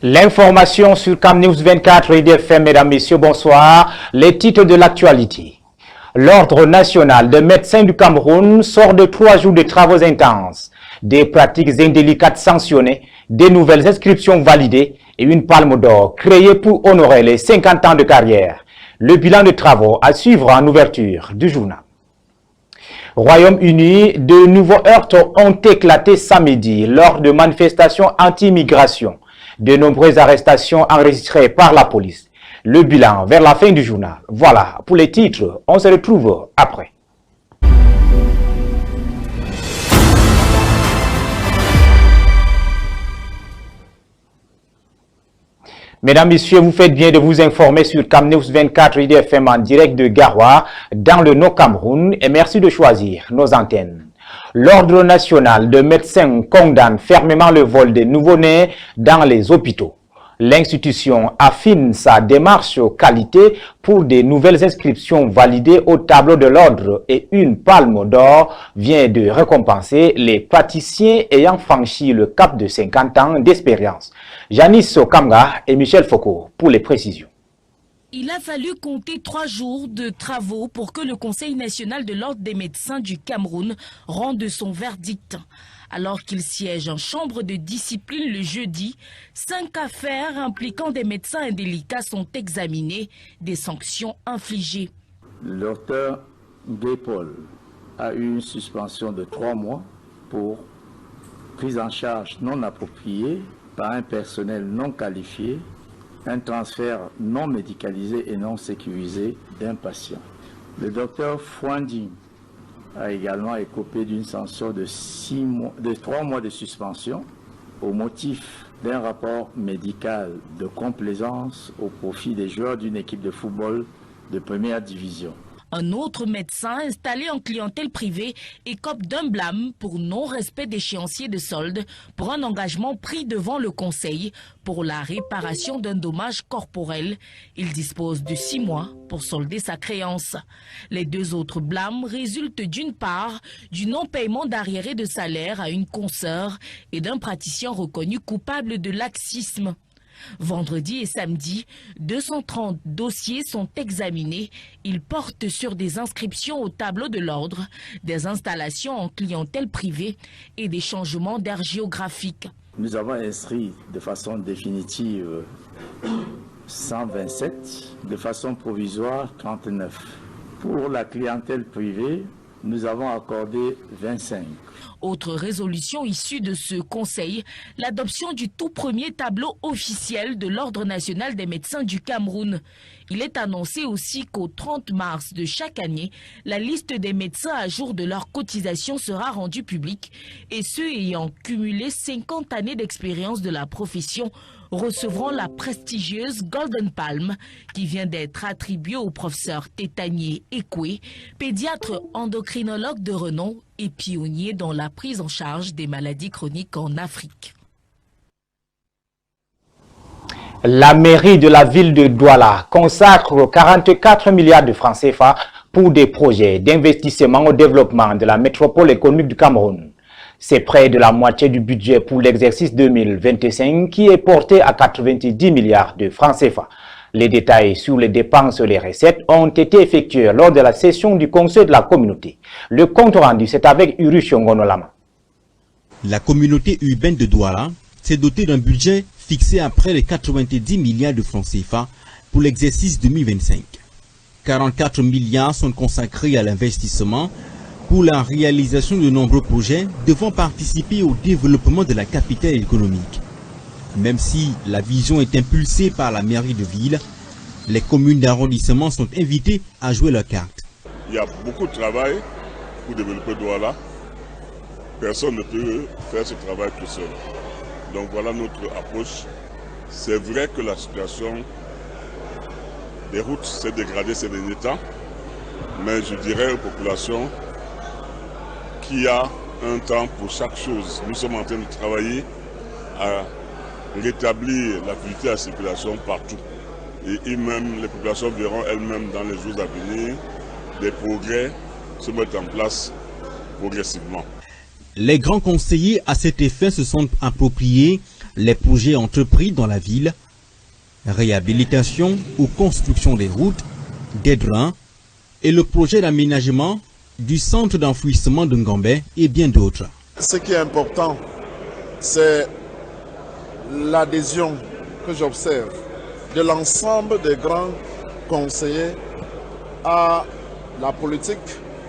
L'information sur Cam News 24 RDFM, mesdames, messieurs, bonsoir. Les titres de l'actualité. L'Ordre national de médecins du Cameroun sort de 3 jours de travaux intenses, des pratiques indélicates sanctionnées, des nouvelles inscriptions validées et une palme d'or créée pour honorer les 50 ans de carrière. Le bilan de travaux à suivre en ouverture du journal. Royaume-Uni, de nouveaux heurts ont éclaté samedi lors de manifestations anti-immigration. De nombreuses arrestations enregistrées par la police. Le bilan vers la fin du journal. Voilà pour les titres. On se retrouve après. Mesdames, Messieurs, vous faites bien de vous informer sur Cam News 24 RDFM en direct de Garoua, dans le Nord-Cameroun, et merci de choisir nos antennes. L'Ordre national de médecins condamne fermement le vol des nouveau-nés dans les hôpitaux. L'institution affine sa démarche qualité pour des nouvelles inscriptions validées au tableau de l'ordre et une palme d'or vient de récompenser les praticiens ayant franchi le cap de 50 ans d'expérience. Janice Okamga et Michel Foucault pour les précisions. Il a fallu compter 3 jours de travaux pour que le Conseil national de l'Ordre des médecins du Cameroun rende son verdict. Alors qu'il siège en chambre de discipline le jeudi, 5 affaires impliquant des médecins indélicats sont examinées, des sanctions infligées. Le docteur Gay-Paul a eu une suspension de 3 mois pour prise en charge non appropriée par un personnel non qualifié, un transfert non médicalisé et non sécurisé d'un patient. Le docteur Fouandi a également écopé d'une sanction de 3 mois de suspension au motif d'un rapport médical de complaisance au profit des joueurs d'une équipe de football de première division. Un autre médecin installé en clientèle privée écope d'un blâme pour non-respect d'échéancier de solde pour un engagement pris devant le Conseil pour la réparation d'un dommage corporel. Il dispose de 6 mois pour solder sa créance. Les 2 autres blâmes résultent d'une part du non-paiement d'arriérés de salaire à une consoeur et d'un praticien reconnu coupable de laxisme. Vendredi et samedi, 230 dossiers sont examinés. Ils portent sur des inscriptions au tableau de l'ordre, des installations en clientèle privée et des changements d'aire géographique. Nous avons inscrit de façon définitive 127, de façon provisoire 39. Pour la clientèle privée, nous avons accordé 25. Autre résolution issue de ce conseil, l'adoption du tout premier tableau officiel de l'Ordre national des médecins du Cameroun. Il est annoncé aussi qu'au 30 mars de chaque année, la liste des médecins à jour de leur cotisation sera rendue publique et ceux ayant cumulé 50 années d'expérience de la profession recevront la prestigieuse Golden Palm qui vient d'être attribuée au professeur Tétanier Ekwe, pédiatre endocrinologue de renom et pionnier dans la prise en charge des maladies chroniques en Afrique. La mairie de la ville de Douala consacre 44 milliards de francs CFA pour des projets d'investissement au développement de la métropole économique du Cameroun. C'est près de la moitié du budget pour l'exercice 2025 qui est porté à 90 milliards de francs CFA. Les détails sur les dépenses et les recettes ont été effectués lors de la session du Conseil de la communauté. Le compte rendu, c'est avec Uru Ngonolama. La communauté urbaine de Douala s'est dotée d'un budget fixé à près de 90 milliards de francs CFA pour l'exercice 2025. 44 milliards sont consacrés à l'investissement pour la réalisation de nombreux projets devant participer au développement de la capitale économique. Même si la vision est impulsée par la mairie de ville, les communes d'arrondissement sont invitées à jouer leur carte. Il y a beaucoup de travail pour développer Douala. Personne ne peut faire ce travail tout seul. Donc voilà notre approche. C'est vrai que la situation des routes s'est dégradée ces derniers temps, mais je dirais aux populations qu'il y a un temps pour chaque chose. Nous sommes en train de travailler à rétablir la fluidité à la circulation partout. Et même les populations verront elles-mêmes dans les jours à venir des progrès se mettre en place progressivement. Les grands conseillers à cet effet se sont appropriés les projets entrepris dans la ville, réhabilitation ou construction des routes, des drains et le projet d'aménagement du centre d'enfouissement de Ngambé et bien d'autres. Ce qui est important, c'est l'adhésion que j'observe de l'ensemble des grands conseillers à la politique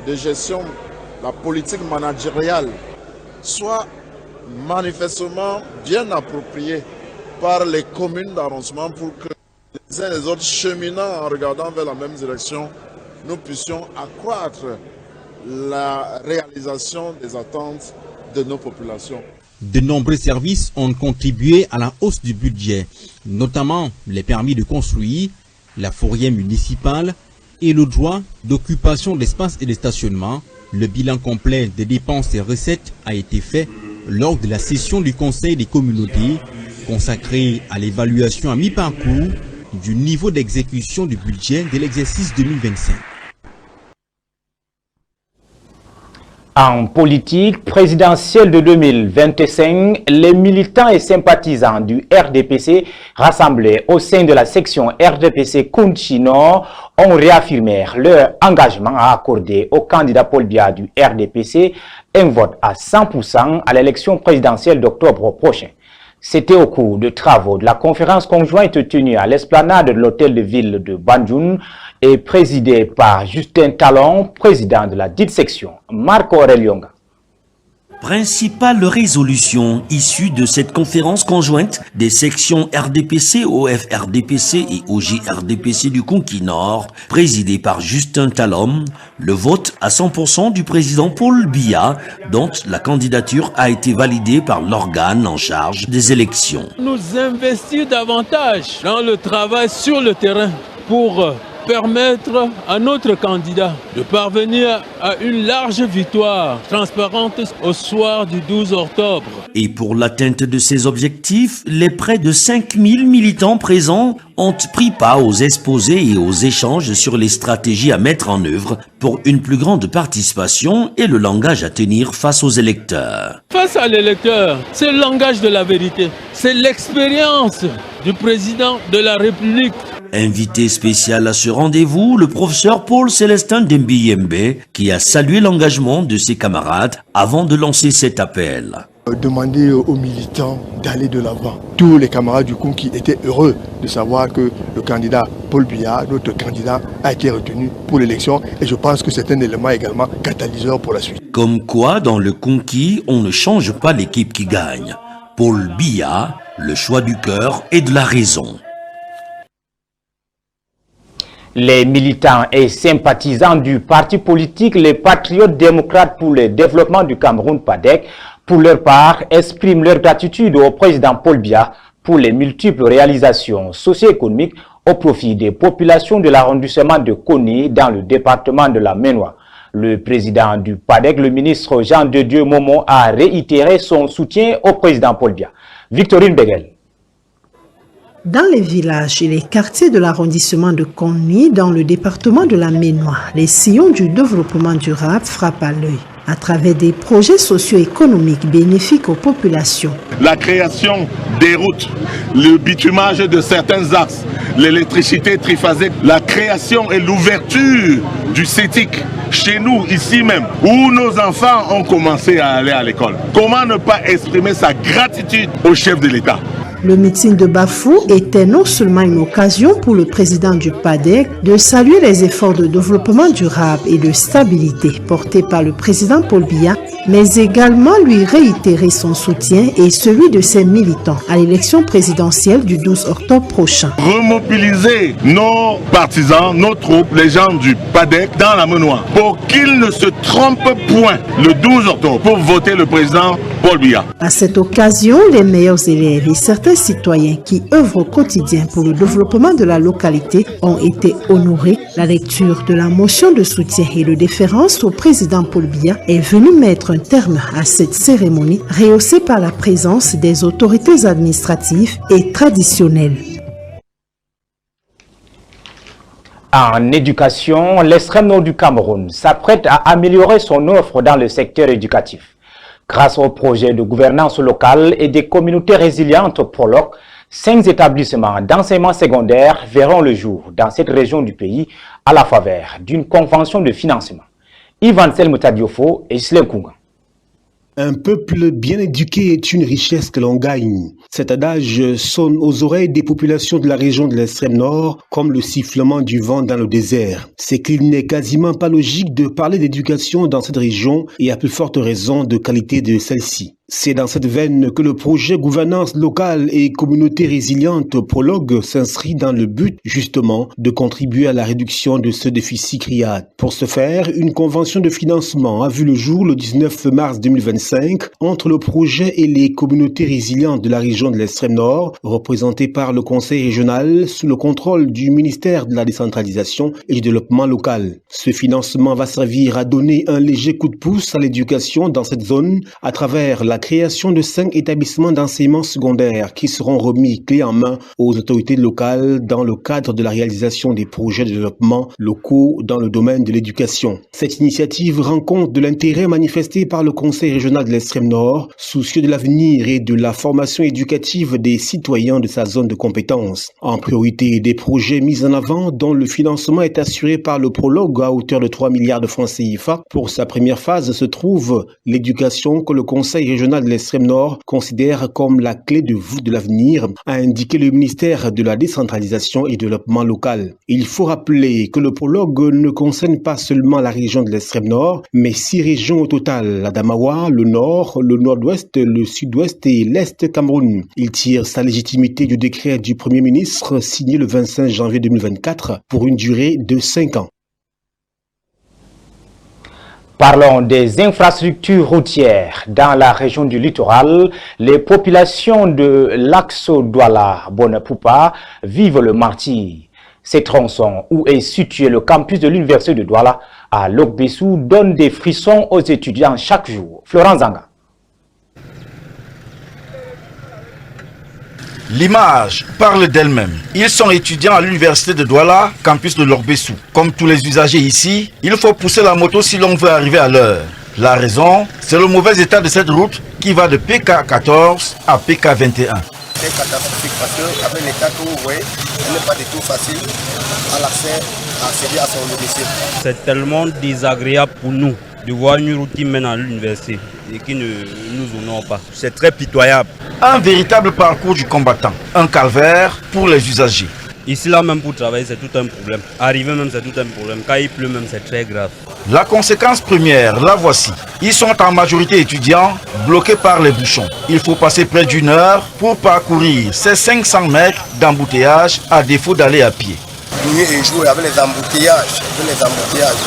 de gestion, la politique managériale, soit manifestement bien appropriée par les communes d'arrondissement pour que les uns et les autres cheminant en regardant vers la même direction, nous puissions accroître la réalisation des attentes de nos populations. De nombreux services ont contribué à la hausse du budget, notamment les permis de construire, la fourrière municipale et le droit d'occupation d'espaces et de stationnement. Le bilan complet des dépenses et recettes a été fait lors de la session du Conseil des communautés consacrée à l'évaluation à mi-parcours du niveau d'exécution du budget de l'exercice 2025. En politique présidentielle de 2025, les militants et sympathisants du RDPC rassemblés au sein de la section RDPC Kounchi Nord ont réaffirmé leur engagement à accorder au candidat Paul Biya du RDPC un vote à 100% à l'élection présidentielle d'octobre prochain. C'était au cours de travaux de la conférence conjointe tenue à l'esplanade de l'hôtel de ville de Banjul et présidée par Justin Talon, président de la dite section. Marco Aurelionga. Principale résolution issue de cette conférence conjointe des sections RDPC, OFRDPC et OJRDPC du Kounki Nord, présidée par Justin Talon, le vote à 100% du président Paul Biya, dont la candidature a été validée par l'organe en charge des élections. Nous investir davantage dans le travail sur le terrain pour permettre à notre candidat de parvenir à une large victoire transparente au soir du 12 octobre. Et pour l'atteinte de ces objectifs, les près de 5000 militants présents ont pris part aux exposés et aux échanges sur les stratégies à mettre en œuvre pour une plus grande participation et le langage à tenir face aux électeurs. Face à l'électeur, c'est le langage de la vérité, c'est l'expérience du président de la République. Invité spécial à ce rendez-vous, le professeur Paul Célestin Dembiyembe, qui a salué l'engagement de ses camarades avant de lancer cet appel. Demander aux militants d'aller de l'avant. Tous les camarades du Kounki étaient heureux de savoir que le candidat Paul Biya, notre candidat, a été retenu pour l'élection et je pense que c'est un élément également catalyseur pour la suite. Comme quoi, dans le Kounki, on ne change pas l'équipe qui gagne. Paul Biya, le choix du cœur et de la raison. Les militants et sympathisants du parti politique Les Patriotes démocrates pour le développement du Cameroun PADEC, pour leur part, expriment leur gratitude au président Paul Biya pour les multiples réalisations socio-économiques au profit des populations de l'arrondissement de Koni dans le département de la Ménois. Le président du PADEC, le ministre Jean de Dieu Momo, a réitéré son soutien au président Paul Biya. Victorine Begel. Dans les villages et les quartiers de l'arrondissement de Koni, dans le département de la Ménois, les sillons du développement durable frappent à l'œil à travers des projets socio-économiques bénéfiques aux populations. La création des routes, le bitumage de certains axes, l'électricité triphasique, la création et l'ouverture du CETIC chez nous, ici même, où nos enfants ont commencé à aller à l'école. Comment ne pas exprimer sa gratitude au chef de l'État? Le meeting de Bafou était non seulement une occasion pour le président du PADEC de saluer les efforts de développement durable et de stabilité portés par le président Paul Biya, mais également lui réitérer son soutien et celui de ses militants à l'élection présidentielle du 12 octobre prochain. Remobiliser nos partisans, nos troupes, les gens du PADEC dans la Ménois pour qu'ils ne se trompent point le 12 octobre pour voter le président Paul Biya. À cette occasion, les meilleurs élèves et certains citoyens qui œuvrent au quotidien pour le développement de la localité ont été honorés. La lecture de la motion de soutien et de déférence au président Paul Biya est venue mettre un terme à cette cérémonie rehaussée par la présence des autorités administratives et traditionnelles. En éducation, l'extrême nord du Cameroun s'apprête à améliorer son offre dans le secteur éducatif. Grâce au projet de gouvernance locale et des communautés résilientes PROLOC, 5 établissements d'enseignement secondaire verront le jour dans cette région du pays à la faveur d'une convention de financement. Ivan Selmoutadiofo et Islen Kunga. Un peuple bien éduqué est une richesse que l'on gagne. Cet adage sonne aux oreilles des populations de la région de l'extrême nord comme le sifflement du vent dans le désert. C'est qu'il n'est quasiment pas logique de parler d'éducation dans cette région et à plus forte raison de qualité de celle-ci. C'est dans cette veine que le projet gouvernance locale et communauté résiliente PROLOG s'inscrit dans le but, justement, de contribuer à la réduction de ce déficit CRIAD. Pour ce faire, une convention de financement a vu le jour le 19 mars 2025 entre le projet et les communautés résilientes de la région de l'extrême nord, représentées par le conseil régional sous le contrôle du ministère de la décentralisation et du développement local. Ce financement va servir à donner un léger coup de pouce à l'éducation dans cette zone à travers la création de 5 établissements d'enseignement secondaire qui seront remis clé en main aux autorités locales dans le cadre de la réalisation des projets de développement locaux dans le domaine de l'éducation. Cette initiative rend compte de l'intérêt manifesté par le Conseil régional de l'extrême nord, soucieux de l'avenir et de la formation éducative des citoyens de sa zone de compétence. En priorité, des projets mis en avant dont le financement est assuré par le PROLOG à hauteur de 3 milliards de francs CFA. Pour sa première phase se trouve l'éducation que le Conseil régional de l'extrême nord considère comme la clé de voûte de l'avenir, a indiqué le ministère de la décentralisation et du développement local. Il faut rappeler que le PROLOG ne concerne pas seulement la région de l'extrême nord, mais 6 régions au total, l'Adamawa, le nord, le nord-ouest, le sud-ouest et l'est Cameroun. Il tire sa légitimité du décret du Premier ministre signé le 25 janvier 2024 pour une durée de 5 ans. Parlons des infrastructures routières. Dans la région du littoral, les populations de Laxo-Douala-Bonapoupa vivent le martyre. Ces tronçons où est situé le campus de l'université de Douala à Lokbessou donnent des frissons aux étudiants chaque jour. Florent Zanga. L'image parle d'elle-même. Ils sont étudiants à l'université de Douala, campus de Lokbessou. Comme tous les usagers ici, il faut pousser la moto si l'on veut arriver à l'heure. La raison, c'est le mauvais état de cette route qui va de PK14 à PK21. C'est catastrophique parce qu'avec l'état que vous voyez, il n'est pas du tout facile à l'accès à accéder à son domicile. C'est tellement désagréable pour nous de voir une route qui mène à l'université et qui ne nous honore pas. C'est très pitoyable. Un véritable parcours du combattant, un calvaire pour les usagers. Ici là même pour travailler c'est tout un problème. Arriver même c'est tout un problème. Quand il pleut même c'est très grave. La conséquence première, la voici. Ils sont en majorité étudiants, bloqués par les bouchons. Il faut passer près d'1 heure pour parcourir ces 500 mètres d'embouteillage à défaut d'aller à pied. Nuit et jour avec les embouteillages.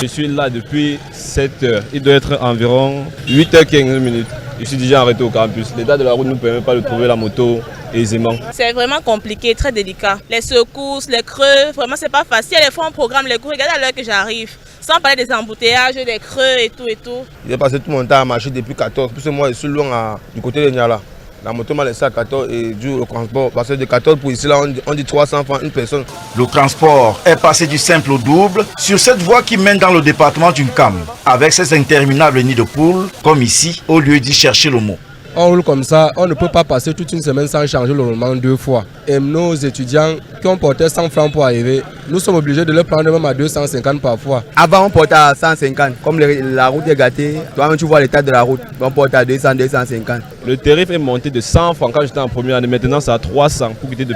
Je suis là depuis 7 heures. Il doit être environ 8h15. Je suis déjà arrêté au campus. L'état de la route ne nous permet pas de trouver la moto aisément. C'est vraiment compliqué, très délicat. Les secousses, les creux, vraiment c'est pas facile. Les fois on programme les cours, regardez à l'heure que j'arrive. Sans parler des embouteillages, des creux et tout et tout. J'ai passé tout mon temps à marcher depuis 14. Parce que moi je suis loin du côté de Niala. La moto m'a laissé à 14 et dû au transport. Parce que de 14 pour ici, là, on dit 300 francs une personne. Le transport est passé du simple au double sur cette voie qui mène dans le département du Nkam, avec ses interminables nids de poules, comme ici, au lieu d'y chercher le mot. On roule comme ça, on ne peut pas passer toute une semaine sans changer le roulement 2 fois. Et nos étudiants qui ont porté 100 francs pour arriver, nous sommes obligés de les prendre même à 250 parfois. Avant on portait à 150, comme la route est gâtée, toi-même tu vois l'état de la route, on porte à 200, 250. Le tarif est monté de 100 francs quand j'étais en première année, maintenant c'est à 300 pour quitter de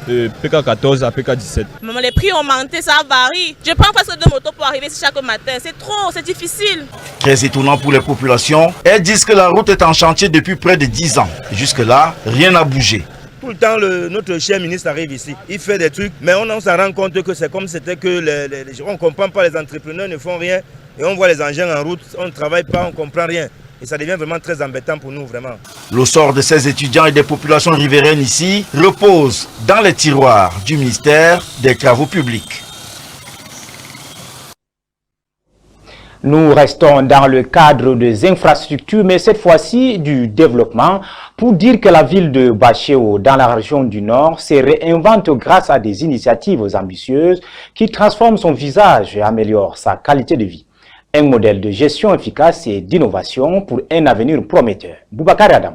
PK14 à PK17. Maman, les prix ont augmenté, ça varie. Je prends presque 2 motos pour arriver ici chaque matin, c'est trop, c'est difficile. Très étonnant pour les populations, elles disent que la route est en chantier depuis près de 10 ans. Jusque-là, rien n'a bougé. Tout le temps, notre cher ministre arrive ici, il fait des trucs, mais on s'en rend compte que c'est comme c'était que on ne comprend pas, les entrepreneurs ne font rien, et on voit les engins en route, on ne travaille pas, on ne comprend rien. Et ça devient vraiment très embêtant pour nous, vraiment. Le sort de ces étudiants et des populations riveraines ici repose dans les tiroirs du ministère des Travaux publics. Nous restons dans le cadre des infrastructures, mais cette fois-ci du développement, pour dire que la ville de Bachéo, dans la région du Nord, se réinvente grâce à des initiatives ambitieuses qui transforment son visage et améliorent sa qualité de vie. Un modèle de gestion efficace et d'innovation pour un avenir prometteur. Boubacar Adam.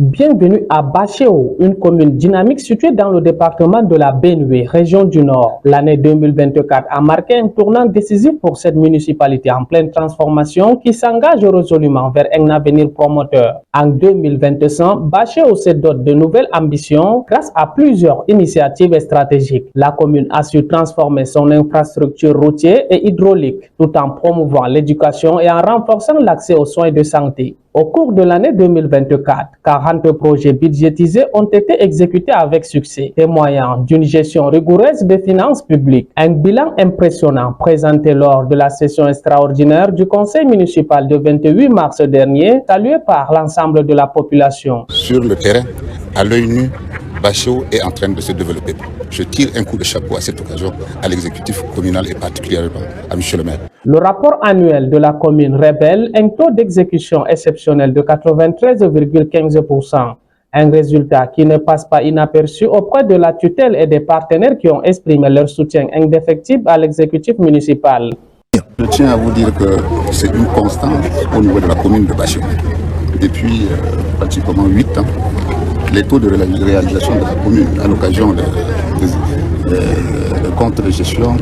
Bienvenue à Bachéo, une commune dynamique située dans le département de la Benue, région du Nord. L'année 2024 a marqué un tournant décisif pour cette municipalité en pleine transformation qui s'engage résolument vers un avenir promoteur. En 2025, Bachéo se dote de nouvelles ambitions grâce à plusieurs initiatives stratégiques. La commune a su transformer son infrastructure routière et hydraulique tout en promouvant l'éducation et en renforçant l'accès aux soins de santé. Au cours de l'année 2024, 40 projets budgétisés ont été exécutés avec succès, témoignant d'une gestion rigoureuse des finances publiques. Un bilan impressionnant présenté lors de la session extraordinaire du conseil municipal du 28 mars dernier, salué par l'ensemble de la population. Sur le terrain, à l'œil nu, Bachéo est en train de se développer. Je tire un coup de chapeau à cette occasion à l'exécutif communal et particulièrement à M. le maire. Le rapport annuel de la commune révèle un taux d'exécution exceptionnel de 93,15%. Un résultat qui ne passe pas inaperçu auprès de la tutelle et des partenaires qui ont exprimé leur soutien indéfectible à l'exécutif municipal. Je tiens à vous dire que c'est une constante au niveau de la commune de Bachéo. Depuis pratiquement 8 ans, les taux de réalisation de la commune à l'occasion de comptes de gestion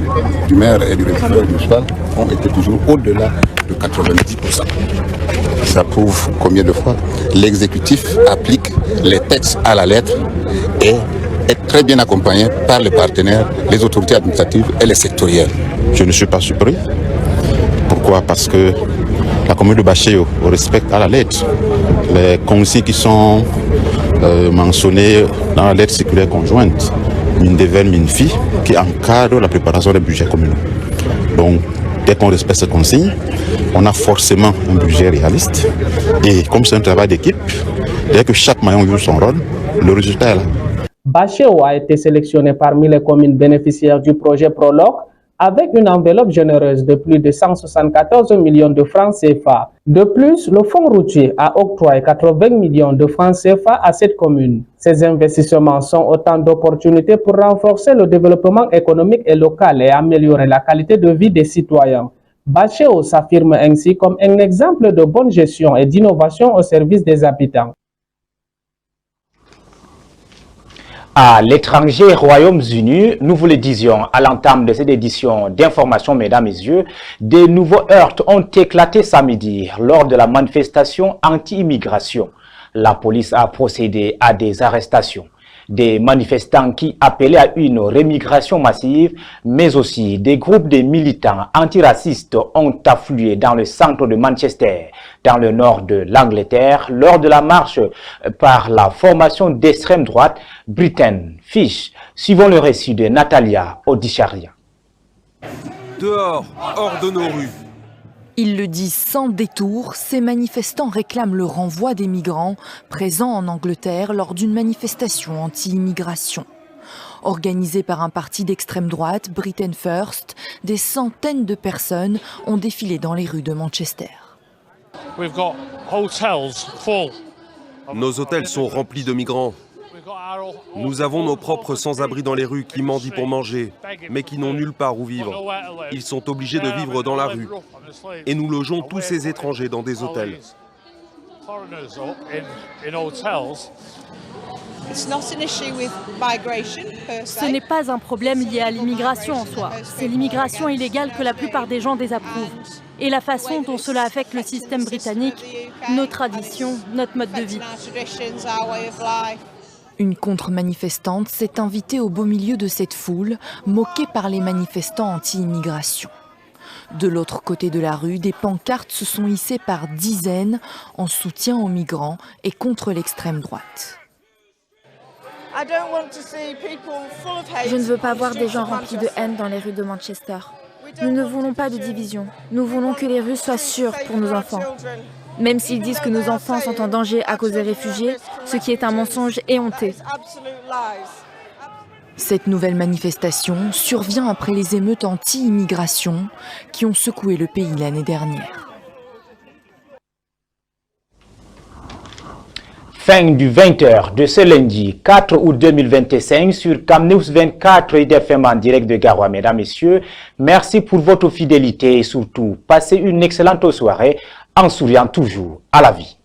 du maire et du référent municipal ont été toujours au-delà de 90%. Ça prouve combien de fois l'exécutif applique les textes à la lettre et est très bien accompagné par les partenaires, les autorités administratives et les sectoriels. Je ne suis pas surpris. Pourquoi? Parce que la commune de Bachéo respecte à la lettre les consignes qui sont mentionnées dans la lettre circulaire conjointe, mine des vers, mine fi, qui encadre la préparation des budgets communaux. Donc, dès qu'on respecte ces consignes, on a forcément un budget réaliste. Et comme c'est un travail d'équipe, dès que chaque maillon joue son rôle, le résultat est là. Bachéo a été sélectionné parmi les communes bénéficiaires du projet Prologue avec une enveloppe généreuse de plus de 174 millions de francs CFA. De plus, le fonds routier a octroyé 80 millions de francs CFA à cette commune. Ces investissements sont autant d'opportunités pour renforcer le développement économique et local et améliorer la qualité de vie des citoyens. Bachéo s'affirme ainsi comme un exemple de bonne gestion et d'innovation au service des habitants. À l'étranger, Royaumes-Unis, nous vous le disions à l'entame de cette édition d'information, mesdames et messieurs, des nouveaux heurts ont éclaté samedi lors de la manifestation anti-immigration. La police a procédé à des arrestations. Des manifestants qui appelaient à une rémigration massive, mais aussi des groupes de militants antiracistes ont afflué dans le centre de Manchester, dans le nord de l'Angleterre, lors de la marche par la formation d'extrême droite Britain Fish, suivant le récit de Natalia Odicharia. Dehors, hors de nos rues. Ils le disent sans détour, ces manifestants réclament le renvoi des migrants présents en Angleterre lors d'une manifestation anti-immigration. Organisée par un parti d'extrême droite, Britain First, des centaines de personnes ont défilé dans les rues de Manchester. Nos hôtels sont remplis de migrants. Nous avons nos propres sans-abri dans les rues qui mendient pour manger, mais qui n'ont nulle part où vivre. Ils sont obligés de vivre dans la rue. Et nous logeons tous ces étrangers dans des hôtels. Ce n'est pas un problème lié à l'immigration en soi. C'est l'immigration illégale que la plupart des gens désapprouvent. Et la façon dont cela affecte le système britannique, nos traditions, notre mode de vie. Une contre-manifestante s'est invitée au beau milieu de cette foule, moquée par les manifestants anti-immigration. De l'autre côté de la rue, des pancartes se sont hissées par dizaines en soutien aux migrants et contre l'extrême droite. Je ne veux pas voir des gens remplis de haine dans les rues de Manchester. Nous ne voulons pas de division. Nous voulons que les rues soient sûres pour nos enfants. Même s'ils disent que nos enfants sont en danger à cause des réfugiés, ce qui est un mensonge éhonté. Cette nouvelle manifestation survient après les émeutes anti-immigration qui ont secoué le pays l'année dernière. Fin du 20h de ce lundi 4 août 2025 sur CamNews 24 IDFM en direct de Garoua. Mesdames, Messieurs, merci pour votre fidélité et surtout, passez une excellente soirée en souriant toujours à la vie.